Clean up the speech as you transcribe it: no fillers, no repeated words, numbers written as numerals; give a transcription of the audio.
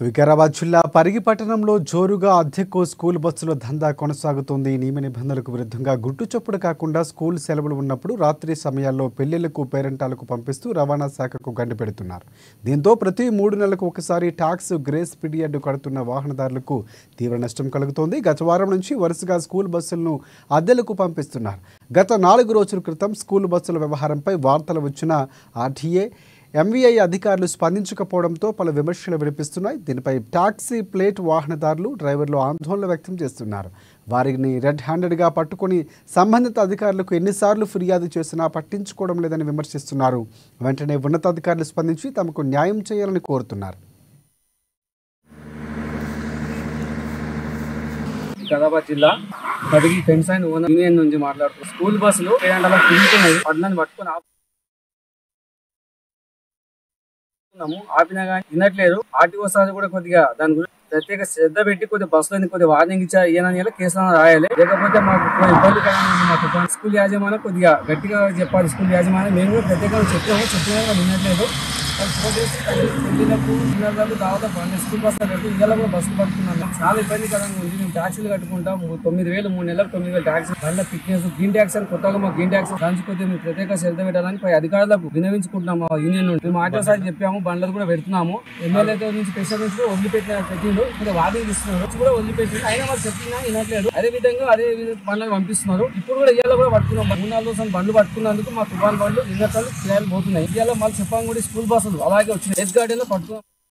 వికారాబాద్ జిల్లా పరిగి పట్టణంలో జోరుగా అద్దెకు స్కూల్ బస్సుల దందా కొనసాగుతోంది. నియమ నిబంధనలకు విరుద్ధంగా గుట్టు చప్పుడు కాకుండా స్కూల్ సెలవులు ఉన్నప్పుడు రాత్రి సమయాల్లో పెళ్లిళ్లకు పేరెంటాలకు పంపిస్తూ రవాణా శాఖకు గండి పెడుతున్నారు. దీంతో ప్రతి 3 నెలలకు ఒకసారి టాక్స్ గ్రేస్ పీరియడ్ కడుతున్న వాహనదారులకు తీవ్ర నష్టం కలుగుతోంది. గత వారం నుంచి వరుసగా స్కూల్ బస్సులను అద్దెలకు పంపిస్తున్నారు. గత 4 రోజుల క్రితం స్కూల్ బస్సుల వ్యవహారంపై వార్తలు వచ్చిన ఆర్టీఏ ఎంవీఐ అధికారులు స్పందించకపోవడంతో పలు విమర్శలు వినిపిస్తున్నాయి. దీనిపై టాక్సీ ప్లేట్ వాహనదారులు డ్రైవర్లు ఆందోళన వ్యక్తం చేస్తున్నారు. వారిని రెడ్ హ్యాండెడ్గా పట్టుకొని సంబంధిత అధికారులకు ఎన్నిసార్లు ఫిర్యాదు చేసినా పట్టించుకోవడం లేదని విమర్శిస్తున్నారు. వెంటనే ఉన్నతాధికారులు స్పందించి తమకు న్యాయం చేయాలని కోరుతున్నారు. వికారాబాద్ జిల్లా Parigi friends and owner union నుంచి మాట్లాడుతూ స్కూల్ బస్సులు తిరుగుతున్నాయి. పడ్డాన్ని పట్టుకొని ఆపినా కానీ వినట్లేదు. ఆర్టీఓ సార్ కూడా కొద్దిగా దాని గురించి ప్రత్యేక శ్రద్ధ పెట్టి కొద్దిగా బస్సులని కొద్దిగా వార్నింగ్ ఇచ్చారు. ఏనని కేసులను రాయాలి, లేకపోతే మాకు ఇబ్బందికరంగా స్కూల్ యాజమాన్యం కొద్దిగా గట్టిగా చెప్పాలి. స్కూల్ యాజమాన్యం మేము కూడా ప్రత్యేకంగా చెప్పినా వినట్లేదు. పిల్లలకు తర్వాత స్కూల్ బస్సులు కట్టి ఇళ్ళ కూడా బస్సులు పడుతున్నాం. చాలా ఇబ్బందికరంగా ఉంది. మేము ట్యాక్సీలు కట్టుకుంటాం. 9,000 3 నెలలకు 9,000 ట్యాక్సీ, బండ్ల ఫిట్నెస్, గ్రీన్ ట్యాక్స్ అని కొత్తగా మాకు గ్రీన్ ట్యాక్స్ దాంచుకోతే మేము ప్రత్యేక శ్రద్ధ పెట్టాలని పై అధికారులకు వినవించుకుంటున్నాం. మా యూనియన్ నుండి మేము ఆటో సార్ చెప్పాము, బండ్లు కూడా పెడుతున్నాము. ఎమ్మెల్యేతో నుంచి స్పెషల్ నుంచి వదిలిపెట్టిండు, ఇక్కడ వార్నింగ్ ఇస్తున్నారు, కూడా వదిలిపెట్టిండు. అయినా మాకు చెప్పినా వినట్లేదు. అదే విధంగా బండ్లు పంపిస్తున్నారు. ఇప్పుడు కూడా ఇవాళ కూడా పట్టుకున్నాం. 3-4 రోజులు బండ్లు పట్టుకున్నందుకు మా తుఫాన్ బండ్లు నిన్నట్లు కిరాయిలు పోతున్నాయి. ఇవాళ మళ్ళీ చెప్పాము కూడా స్కూల్ బస్సులు అలాగే వచ్చినాయి. ఎస్ గార్డెన్ లో పట్టుకున్నాం.